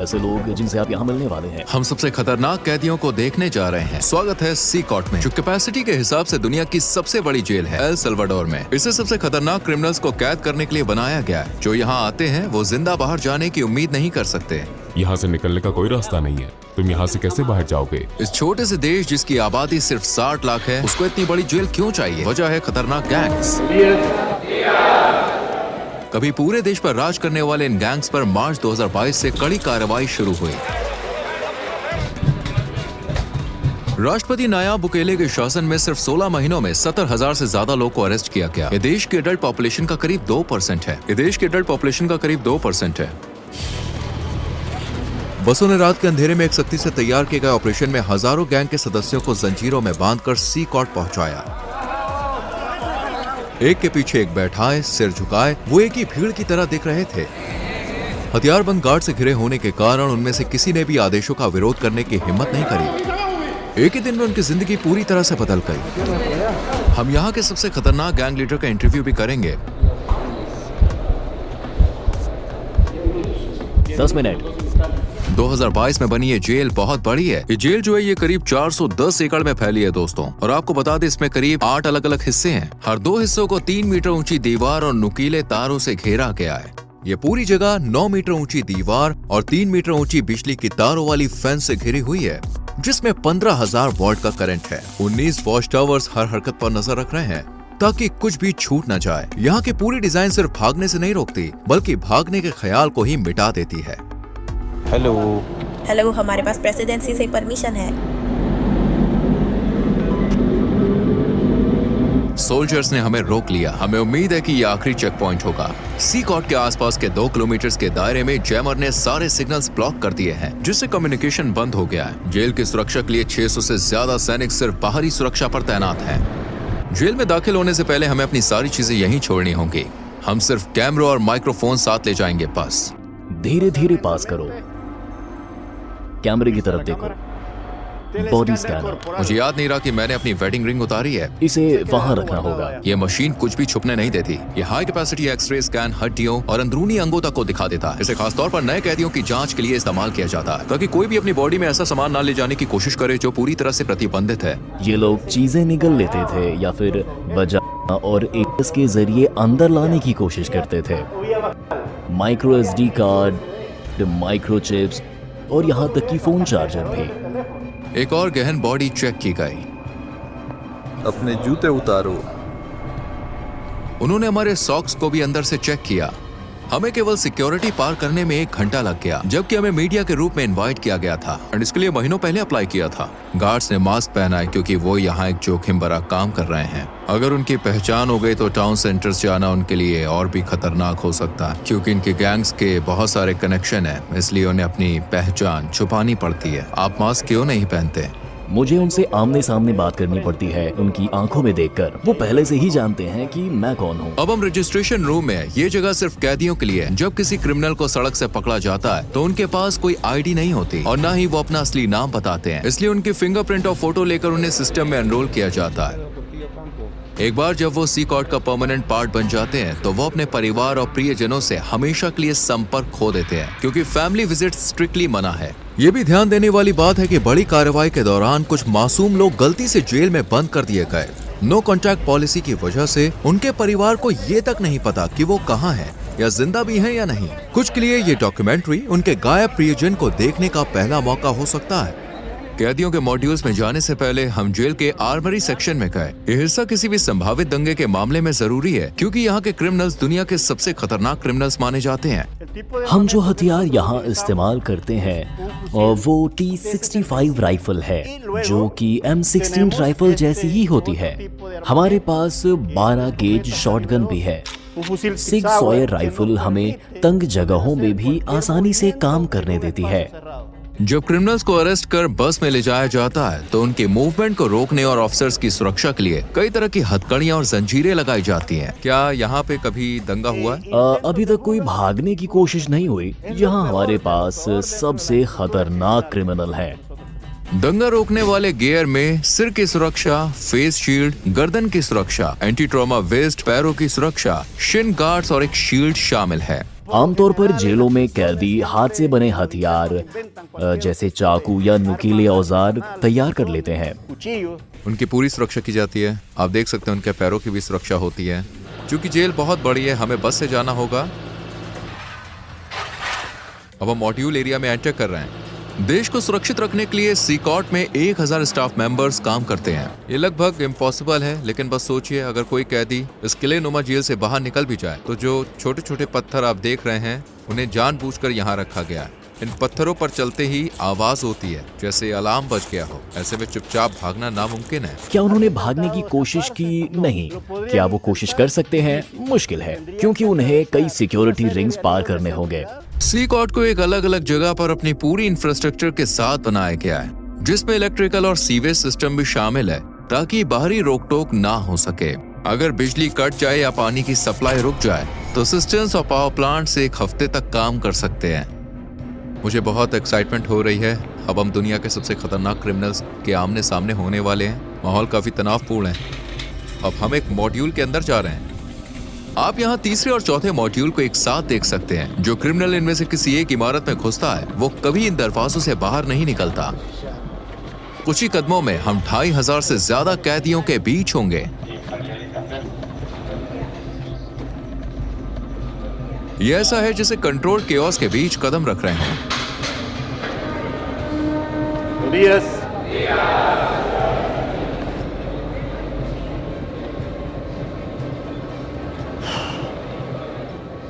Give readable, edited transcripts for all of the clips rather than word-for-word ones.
ऐसे लोग जिनसे आप यहाँ मिलने वाले हैं। हम सबसे खतरनाक कैदियों को देखने जा रहे हैं। स्वागत है सी कॉर्ट में, जो कैपेसिटी के हिसाब से दुनिया की सबसे बड़ी जेल है एल सल्वाडोर में। इसे सबसे खतरनाक क्रिमिनल्स को कैद करने के लिए बनाया गया है। जो यहाँ आते हैं वो जिंदा बाहर जाने की उम्मीद नहीं कर सकते। यहाँ से निकलने का कोई रास्ता नहीं है। तुम यहाँ से कैसे बाहर जाओगे? इस छोटे से देश जिसकी आबादी सिर्फ 60 लाख है, उसको इतनी बड़ी जेल क्यों चाहिए? वजह है खतरनाक गैंग्स। कभी पूरे देश पर राज करने वाले इन गैंग्स पर मार्च 2022 से कड़ी कार्रवाई शुरू हुई। राष्ट्रपति नायाब बुकेले के शासन में सिर्फ 16 महीनों में 70,000 से ज्यादा लोग को अरेस्ट किया गया। ये देश की एडल्ट पॉपुलेशन का करीब 2% है। बसों ने रात के अंधेरे में एक सख्ती से तैयार किए गए ऑपरेशन में हजारों गैंग के सदस्यों को जंजीरों में बांधकर सी कॉर्ट पहुंचाया। एक के पीछे एक बैठाए, सिर झुकाए, वो एक ही भीड़ की तरह दिख रहे थे। हथियारबंद गार्ड से घिरे होने के कारण उनमें से किसी ने भी आदेशों का विरोध करने की हिम्मत नहीं करी। एक ही दिन में उनकी जिंदगी पूरी तरह से बदल गई। हम यहाँ के सबसे खतरनाक गैंग लीडर का इंटरव्यू भी करेंगे। 10 मिनट। 2022 में बनी ये जेल बहुत बड़ी है। ये जेल जो है ये करीब 410 एकड़ में फैली है दोस्तों। और आपको बता दें इसमें करीब 8 अलग अलग हिस्से हैं। हर 2 हिस्सों को 3 मीटर ऊंची दीवार और नुकीले तारों से घेरा गया है। ये पूरी जगह 9 मीटर ऊंची दीवार और 3 मीटर ऊंची बिजली की तारों वाली फेंस से घिरी हुई है, जिसमें 15,000 वॉट का करंट है। 19 वॉच टावर्स हर हरकत पर नजर रख रहे हैं ताकि कुछ भी छूट न जाए। यहाँ की पूरी डिजाइन सिर्फ भागने से नहीं रोकती, बल्कि भागने के ख्याल को ही मिटा देती है। हेलो, हमारे पास प्रेसिडेंसी से परमिशन है। सोल्जर्स ने हमें रोक लिया। हमें उम्मीद है कि ये आखिरी चेक पॉइंट होगा। सी कॉर्ट के आसपास के 2 किलोमीटर के दायरे में जैमर ने सारे सिग्नल्स ब्लॉक कर दिए हैं, जिससे कम्युनिकेशन बंद हो गया है। जेल की सुरक्षा के लिए 600 से ज्यादा सैनिक सिर्फ बाहरी सुरक्षा पर तैनात हैं। जेल में दाखिल होने से पहले हमें अपनी सारी चीजें यहीं छोड़नी होंगी। हम सिर्फ कैमरा और माइक्रोफोन साथ ले जाएंगे बस। धीरे धीरे पास करो, कैमरे की तरफ देखो। Body scanner. मुझे याद नहीं रहा कि मैंने अपनी वेडिंग रिंग उतारी है। इसे वहां रखना होगा। ये मशीन कुछ भी छुपने नहीं देती। ये हाई कैपेसिटी एक्सरे स्कैन हड्डियों और अंदरूनी अंगों तक को दिखा देता है। इसे खासतौर पर नए कैदियों की जांच के लिए इस्तेमाल किया जाता है, ताकि कोई भी अपनी बॉडी में ऐसा सामान ना ले जाने की कोशिश करे जो पूरी तरह से प्रतिबंधित है। ये लोग चीजें निगल लेते थे या फिर वजाना और एड्स के जरिए अंदर लाने की कोशिश करते थे। माइक्रो SD कार्ड, माइक्रोचिप्स और यहाँ तक कि फोन चार्जर भी। एक और गहन बॉडी चेक की गई। अपने जूते उतारो। उन्होंने हमारे सॉक्स को भी अंदर से चेक किया। हमें केवल सिक्योरिटी पार करने में 1 घंटा लग गया, जबकि हमें मीडिया के रूप में इनवाइट किया गया था और इसके लिए महीनों पहले अप्लाई किया था। गार्ड्स ने मास्क पहना है क्योंकि वो यहाँ एक जोखिम भरा काम कर रहे हैं। अगर उनकी पहचान हो गई तो टाउन सेंटर्स जाना उनके लिए और भी खतरनाक हो सकता है, क्योंकि इनके गैंग्स के बहुत सारे कनेक्शन है, इसलिए उन्हें अपनी पहचान छुपानी पड़ती है। आप मास्क क्यों नहीं पहनते? मुझे उनसे आमने सामने बात करनी पड़ती है, उनकी आंखों में देखकर। वो पहले से ही जानते हैं कि मैं कौन हूँ। अब हम रजिस्ट्रेशन रूम में हैं। ये जगह सिर्फ कैदियों के लिए है। जब किसी क्रिमिनल को सड़क से पकड़ा जाता है तो उनके पास कोई ID नहीं होती और न ही वो अपना असली नाम बताते हैं, इसलिए उनकी फिंगरप्रिंट और फोटो लेकर उन्हें सिस्टम में एनरोल किया जाता है। एक बार जब वो सी कॉर्ट का परमानेंट पार्ट बन जाते हैं तो वो अपने परिवार और प्रियजनों से हमेशा के लिए संपर्क खो देते हैं, क्योंकि फैमिली विजिट स्ट्रिक्टली मना है। ये भी ध्यान देने वाली बात है कि बड़ी कार्रवाई के दौरान कुछ मासूम लोग गलती से जेल में बंद कर दिए गए। नो कॉन्टैक्ट पॉलिसी की वजह से उनके परिवार को ये तक नहीं पता कि वो कहाँ है या जिंदा भी हैं या नहीं। कुछ के लिए ये डॉक्यूमेंट्री उनके गायब प्रियजन को देखने का पहला मौका हो सकता है। कैदियों के मॉड्यूल्स में जाने से पहले हम जेल के आर्मरी सेक्शन में गए। ये हिस्सा किसी भी संभावित दंगे के मामले में जरूरी है, क्योंकि यहाँ के क्रिमिनल्स दुनिया के सबसे खतरनाक क्रिमिनल्स माने जाते हैं। हम जो हथियार यहाँ इस्तेमाल करते हैं वो T65 राइफल है, जो कि M16 राइफल जैसी ही होती है। हमारे पास 12 गेज शॉटगन भी है। सिग सॉयर राइफल हमें तंग जगहों में भी आसानी से काम करने देती है। जब क्रिमिनल्स को अरेस्ट कर बस में ले जाया जाता है तो उनके मूवमेंट को रोकने और ऑफिसर्स की सुरक्षा के लिए कई तरह की हथकड़ियां और जंजीरें लगाई जाती हैं। क्या यहाँ पे कभी दंगा हुआ है? अभी तक कोई भागने की कोशिश नहीं हुई। यहाँ हमारे पास सबसे खतरनाक क्रिमिनल है। दंगा रोकने वाले गियर में सिर की सुरक्षा, फेस शील्ड, गर्दन की सुरक्षा, एंटी ट्रॉमा वेस्ट, पैरों की सुरक्षा, शिन गार्ड्स और एक शील्ड शामिल है। आमतौर पर जेलों में कैदी हाथ से बने हथियार जैसे चाकू या नुकीले औजार तैयार कर लेते हैं। उनकी पूरी सुरक्षा की जाती है। आप देख सकते हैं उनके पैरों की भी सुरक्षा होती है। क्योंकि जेल बहुत बड़ी है, हमें बस से जाना होगा। अब हम मॉड्यूल एरिया में एंटर कर रहे हैं। देश को सुरक्षित रखने के लिए सीकॉट में 1000 स्टाफ मेंबर्स काम करते हैं। ये लगभग इम्पॉसिबल है, लेकिन बस सोचिए अगर कोई कैदी इस किले नुमा जेल से बाहर निकल भी जाए तो जो छोटे छोटे पत्थर आप देख रहे हैं उन्हें जानबूझकर यहाँ रखा गया है। इन पत्थरों पर चलते ही आवाज होती है जैसे अलार्म बज गया हो। ऐसे में चुपचाप भागना नामुमकिन है। क्या उन्होंने भागने की कोशिश की? नहीं। क्या वो कोशिश कर सकते हैं? मुश्किल है, क्योंकि उन्हें कई सिक्योरिटी रिंग्स पार करने होंगे। सीकॉट को एक अलग अलग जगह पर अपनी पूरी इंफ्रास्ट्रक्चर के साथ बनाया गया है, जिसमें इलेक्ट्रिकल और सीवेज सिस्टम भी शामिल है ताकि बाहरी रोक टोक ना हो सके। अगर बिजली कट जाए या पानी की सप्लाई रुक जाए तो सिस्टम्स और पावर प्लांट से 1 हफ्ते तक काम कर सकते हैं। मुझे बहुत एक्साइटमेंट हो रही है। अब हम दुनिया के सबसे खतरनाक क्रिमिनल्स के आमने सामने होने वाले हैं। माहौल काफी तनावपूर्ण है। अब हम एक मॉड्यूल के अंदर जा रहे हैं। आप यहाँ तीसरे और चौथे मॉड्यूल को एक साथ देख सकते हैं। जो क्रिमिनल इनमें से किसी एक इमारत में घुसता है वो कभी इन दरवाजों से बाहर नहीं निकलता। कुछ ही कदमों में हम 2500 से ज्यादा कैदियों के बीच होंगे। ये ऐसा है जैसे कंट्रोल केओस के बीच कदम रख रहे हैं।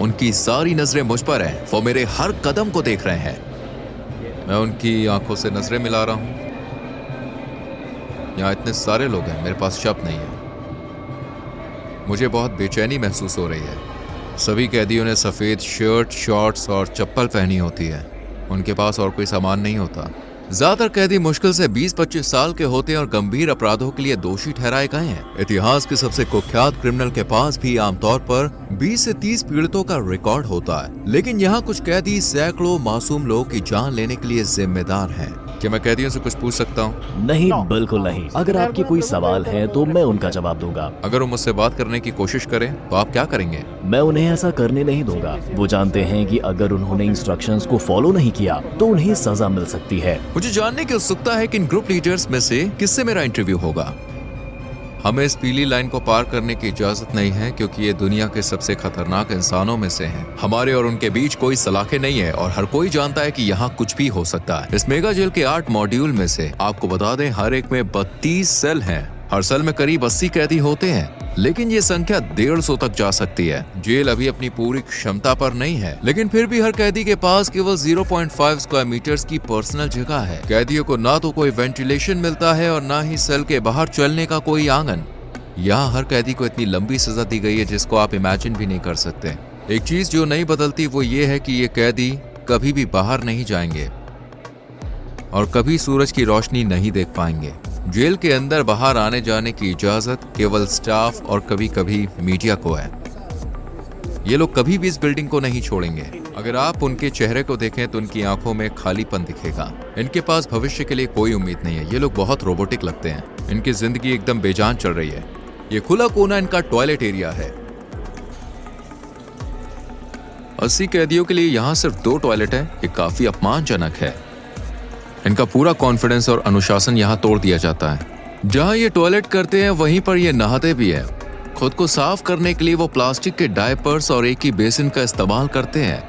उनकी सारी नजरें मुझ पर हैं। वो मेरे हर कदम को देख रहे हैं। मैं उनकी आंखों से नजरें मिला रहा हूं। यहाँ इतने सारे लोग हैं, मेरे पास शब्द नहीं है। मुझे बहुत बेचैनी महसूस हो रही है। सभी कैदियों ने सफेद शर्ट, शॉर्ट्स और चप्पल पहनी होती है। उनके पास और कोई सामान नहीं होता। ज्यादातर कैदी मुश्किल से 20-25 साल के होते हैं और गंभीर अपराधों के लिए दोषी ठहराए गए हैं। इतिहास के सबसे कुख्यात क्रिमिनल के पास भी आमतौर पर 20 से 30 पीड़ितों का रिकॉर्ड होता है, लेकिन यहाँ कुछ कैदी सैकड़ों मासूम लोगों की जान लेने के लिए जिम्मेदार हैं। क्या मैं कैदियों से कुछ पूछ सकता हूँ? नहीं, बिल्कुल नहीं। अगर आपके कोई सवाल है तो मैं उनका जवाब दूंगा। अगर वो मुझसे बात करने की कोशिश करें तो आप क्या करेंगे? मैं उन्हें ऐसा करने नहीं दूंगा। वो जानते हैं कि अगर उन्होंने इंस्ट्रक्शंस को फॉलो नहीं किया तो उन्हें सजा मिल सकती है। मुझे जानने की उत्सुकता है कि इन ग्रुप लीडर्स में से किससे मेरा इंटरव्यू होगा। हमें इस पीली लाइन को पार करने की इजाजत नहीं है, क्योंकि ये दुनिया के सबसे खतरनाक इंसानों में से हैं। हमारे और उनके बीच कोई सलाखें नहीं है और हर कोई जानता है कि यहाँ कुछ भी हो सकता है। इस मेगा जेल के 8 मॉड्यूल में से आपको बता दें हर एक में 32 सेल हैं। हर सेल में करीब 80 कैदी होते हैं, लेकिन ये संख्या 150 तक जा सकती है। जेल अभी अपनी पूरी क्षमता पर नहीं है, लेकिन फिर भी हर कैदी के पास केवल 0.5 स्क्वायर मीटर्स की पर्सनल जगह है। कैदियों को ना तो कोई वेंटिलेशन मिलता है और ना ही सेल के बाहर चलने का कोई आंगन। यहाँ हर कैदी को इतनी लंबी सजा दी गई है जिसको आप इमेजिन भी नहीं कर सकते। एक चीज जो नहीं बदलती वो ये है कि ये कैदी कभी भी बाहर नहीं जाएंगे और कभी सूरज की रोशनी नहीं देख पाएंगे। जेल के अंदर बाहर आने जाने की इजाजत केवल स्टाफ और कभी कभी मीडिया को है। ये लोग कभी भी इस बिल्डिंग को नहीं छोड़ेंगे। अगर आप उनके चेहरे को देखें तो उनकी आंखों में खालीपन दिखेगा। इनके पास भविष्य के लिए कोई उम्मीद नहीं है। ये लोग बहुत रोबोटिक लगते हैं। इनकी जिंदगी एकदम बेजान चल रही है। ये खुला कोना इनका टॉयलेट एरिया है। 80 कैदियों के लिए यहाँ सिर्फ 2 टॉयलेट है। ये काफी अपमानजनक है। इनका पूरा कॉन्फिडेंस और अनुशासन यहाँ तोड़ दिया जाता है। जहाँ ये टॉयलेट करते हैं वहीं पर ये नहाते भी हैं। खुद को साफ करने के लिए वो प्लास्टिक के डायपर्स और एक ही बेसिन का इस्तेमाल करते हैं।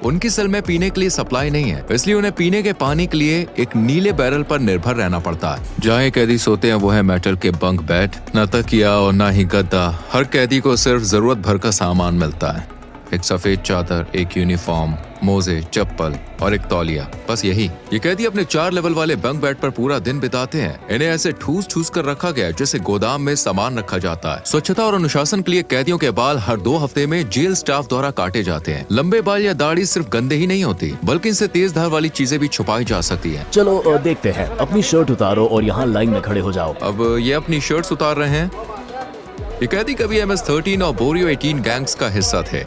उनकी सेल में पीने के लिए सप्लाई नहीं है, इसलिए उन्हें पीने के पानी के लिए एक नीले बैरल पर निर्भर रहना पड़ता है। जहाँ ये कैदी सोते हैं वो है मेटल के बंक बेड। न तकिया और न ही गद्दा। हर कैदी को सिर्फ जरूरत भर का सामान मिलता है। एक सफेद चादर, एक यूनिफॉर्म, मोजे, चप्पल और एक तौलिया, बस यही। ये कैदी अपने 4 लेवल वाले बंक बेड पर पूरा दिन बिताते हैं। इन्हें ऐसे ठूस कर रखा गया है जैसे गोदाम में सामान रखा जाता है। स्वच्छता और अनुशासन के लिए कैदियों के बाल हर 2 हफ्ते में जेल स्टाफ द्वारा काटे जाते हैं। लंबे बाल या दाढ़ी सिर्फ गंदे ही नहीं होती, बल्कि इनसे तेज धार वाली चीजें भी छुपाई जा सकती है। चलो देखते हैं। अपनी शर्ट उतारो और यहाँ लाइन में खड़े हो जाओ। अब ये अपनी शर्ट्स उतार रहे हैं। ये कैदी कभी MS-13 और बोरियो 18 गैंग्स का हिस्सा थे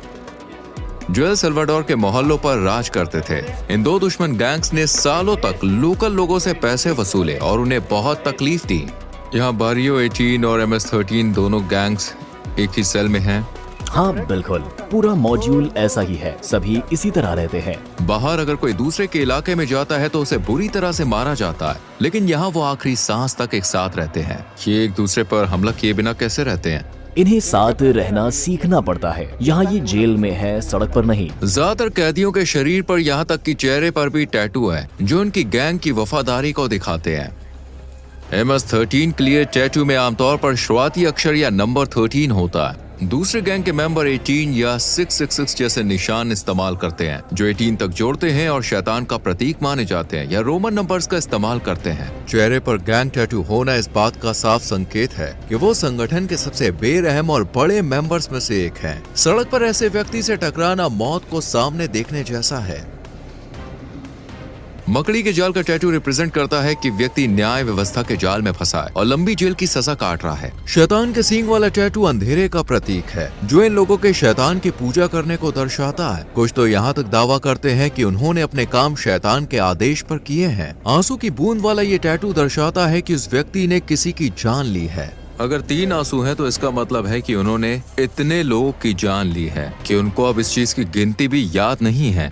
जो एल सल्वाडोर के मोहल्लों पर राज करते थे। इन 2 दुश्मन गैंग्स ने सालों तक लोकल लोगों से पैसे वसूले और उन्हें बहुत तकलीफ दी। यहाँ बारियो 18 और MS-13 दोनों गैंग्स एक ही सेल में हैं। हाँ बिल्कुल, पूरा मॉड्यूल ऐसा ही है, सभी इसी तरह रहते हैं। बाहर अगर कोई दूसरे के इलाके में जाता है तो उसे बुरी तरह से मारा जाता है, लेकिन यहाँ वो आखिरी सांस तक एक साथ रहते हैं। ये एक दूसरे पर हमला किए बिना कैसे रहते हैं? इन्हें साथ रहना सीखना पड़ता है। यहाँ ये जेल में है, सड़क पर नहीं। ज्यादातर कैदियों के शरीर पर यहाँ तक कि चेहरे पर भी टैटू है जो उनकी गैंग की वफादारी को दिखाते हैं। MS-13 के लिए टैटू में आमतौर पर शुरुआती अक्षर या नंबर 13 होता है। दूसरे गैंग के मेंबर 18 या 666 जैसे निशान इस्तेमाल करते हैं जो 18 तक जोड़ते हैं और शैतान का प्रतीक माने जाते हैं, या रोमन नंबर्स का इस्तेमाल करते हैं। चेहरे पर गैंग टैटू होना इस बात का साफ संकेत है कि वो संगठन के सबसे बेरहम और बड़े मेंबर्स में से एक हैं। सड़क पर ऐसे व्यक्ति से टकराना मौत को सामने देखने जैसा है। मकड़ी के जाल का टैटू रिप्रेजेंट करता है कि व्यक्ति न्याय व्यवस्था के जाल में फंसा है और लंबी जेल की सजा काट रहा है। शैतान के सींग वाला टैटू अंधेरे का प्रतीक है जो इन लोगों के शैतान की पूजा करने को दर्शाता है। कुछ तो यहाँ तक दावा करते हैं कि उन्होंने अपने काम शैतान के आदेश पर किए हैं। आंसू की बूंद वाला ये टैटू दर्शाता है कि उस व्यक्ति ने किसी की जान ली है। अगर 3 आंसू हैं तो इसका मतलब है कि उन्होंने इतने लोगों की जान ली है कि उनको अब इस चीज की गिनती भी याद नहीं है।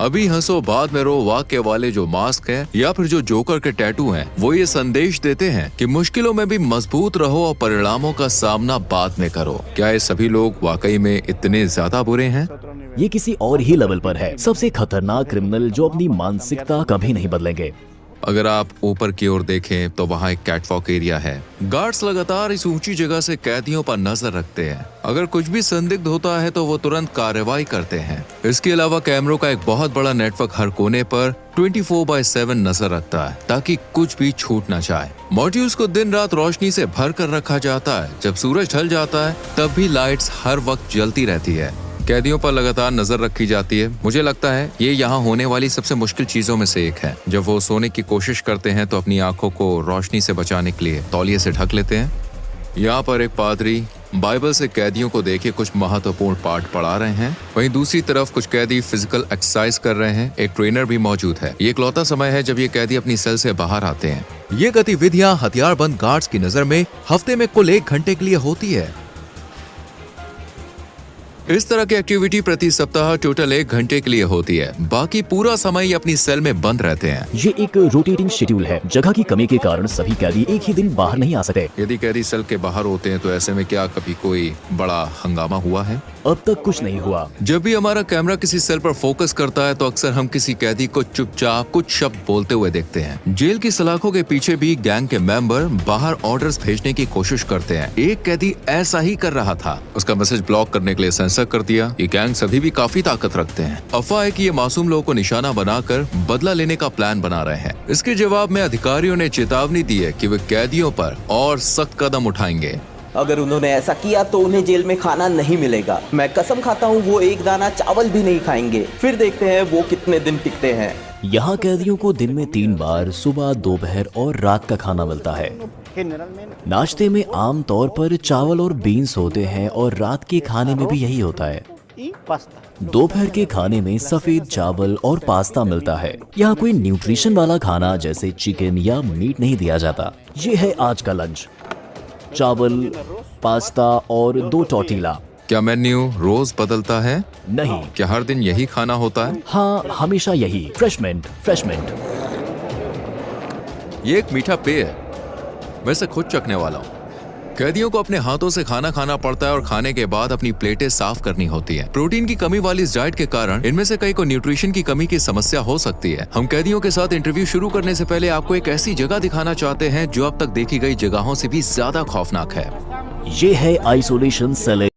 अभी हंसो बाद में रो वाक्य वाले जो मास्क है या फिर जो जोकर के टैटू हैं, वो ये संदेश देते हैं कि मुश्किलों में भी मजबूत रहो और परिणामों का सामना बाद में करो। क्या ये सभी लोग वाकई में इतने ज्यादा बुरे हैं? ये किसी और ही लेवल पर है। सबसे खतरनाक क्रिमिनल जो अपनी मानसिकता कभी नहीं बदलेंगे। अगर आप ऊपर की ओर देखें तो वहाँ एक कैटवॉक एरिया है। गार्ड्स लगातार इस ऊंची जगह से कैदियों पर नजर रखते हैं। अगर कुछ भी संदिग्ध होता है तो वो तुरंत कार्रवाई करते हैं। इसके अलावा कैमरों का एक बहुत बड़ा नेटवर्क हर कोने पर 24/7 नजर रखता है ताकि कुछ भी छूट न जाए। मॉड्यूल्स को दिन रात रोशनी से भर कर रखा जाता है। जब सूरज ढल जाता है तब भी लाइट्स हर वक्त जलती रहती है। कैदियों पर लगातार नजर रखी जाती है। मुझे लगता है ये यहाँ होने वाली सबसे मुश्किल चीजों में से एक है। जब वो सोने की कोशिश करते हैं तो अपनी आंखों को रोशनी से बचाने के लिए तौलिए से ढक लेते हैं। यहाँ पर एक पादरी बाइबल से कैदियों को देके कुछ महत्वपूर्ण पाठ पढ़ा रहे हैं। वहीं दूसरी तरफ कुछ कैदी फिजिकल एक्सरसाइज कर रहे हैं। एक ट्रेनर भी मौजूद है। ये इकलौता समय है जब ये कैदी अपनी सेल से बाहर आते हैं। ये गतिविधियाँ हथियारबंद गार्ड्स की नजर में हफ्ते में कुल 1 घंटे के लिए होती है। इस तरह की एक्टिविटी प्रति सप्ताह टोटल 1 घंटे के लिए होती है। बाकी पूरा समय ये अपनी सेल में बंद रहते हैं। ये एक रोटेटिंग शेड्यूल है। जगह की कमी के कारण सभी कैदी एक ही दिन बाहर नहीं आ सकते। यदि कैदी सेल के बाहर होते हैं तो ऐसे में क्या कभी कोई बड़ा हंगामा हुआ है? अब तक कुछ नहीं हुआ। जब भी हमारा कैमरा किसी सेल पर फोकस करता है तो अक्सर हम किसी कैदी को चुपचाप कुछ शब्द बोलते हुए देखते हैं। जेल की सलाखों के पीछे भी गैंग के मेंबर बाहर ऑर्डर्स भेजने की कोशिश करते हैं। एक कैदी ऐसा ही कर रहा था। उसका मैसेज ब्लॉक करने के लिए सेंसर कर दिया। ये गैंग सभी भी काफी ताकत रखते हैं। अफवाह है कि ये मासूम लोगों को निशाना बनाकर बदला लेने का प्लान बना रहे हैं। इसके जवाब में अधिकारियों ने चेतावनी दी है कि वे कैदियों पर और सख्त कदम उठाएंगे। अगर उन्होंने ऐसा किया तो उन्हें जेल में खाना नहीं मिलेगा। मैं कसम खाता हूँ वो एक दाना चावल भी नहीं खाएंगे। फिर देखते हैं वो कितने दिन टिकते हैं। यहाँ कैदियों को दिन में 3 बार सुबह, दोपहर और रात का खाना मिलता है। नाश्ते में आम तौर पर चावल और बीन्स होते हैं और रात के खाने में भी यही होता है। दोपहर के खाने में सफेद चावल और पास्ता मिलता है। यहाँ कोई न्यूट्रिशन वाला खाना जैसे चिकन या मीट नहीं दिया जाता। ये है आज का लंच। चावल, पास्ता और 2 टॉर्टिला। क्या मेन्यू रोज बदलता है? नहीं। क्या हर दिन यही खाना होता है? हाँ, हमेशा यही। फ्रेशमेंट। ये एक मीठा पेय है। वैसे खुद चखने वाला हूँ। कैदियों को अपने हाथों से खाना खाना पड़ता है और खाने के बाद अपनी प्लेटें साफ करनी होती है। प्रोटीन की कमी वाली इस डाइट के कारण इनमें से कई को न्यूट्रिशन की कमी की समस्या हो सकती है। हम कैदियों के साथ इंटरव्यू शुरू करने से पहले आपको एक ऐसी जगह दिखाना चाहते हैं जो अब तक देखी गई जगहों से भी ज्यादा खौफनाक है। ये है आइसोलेशन सेल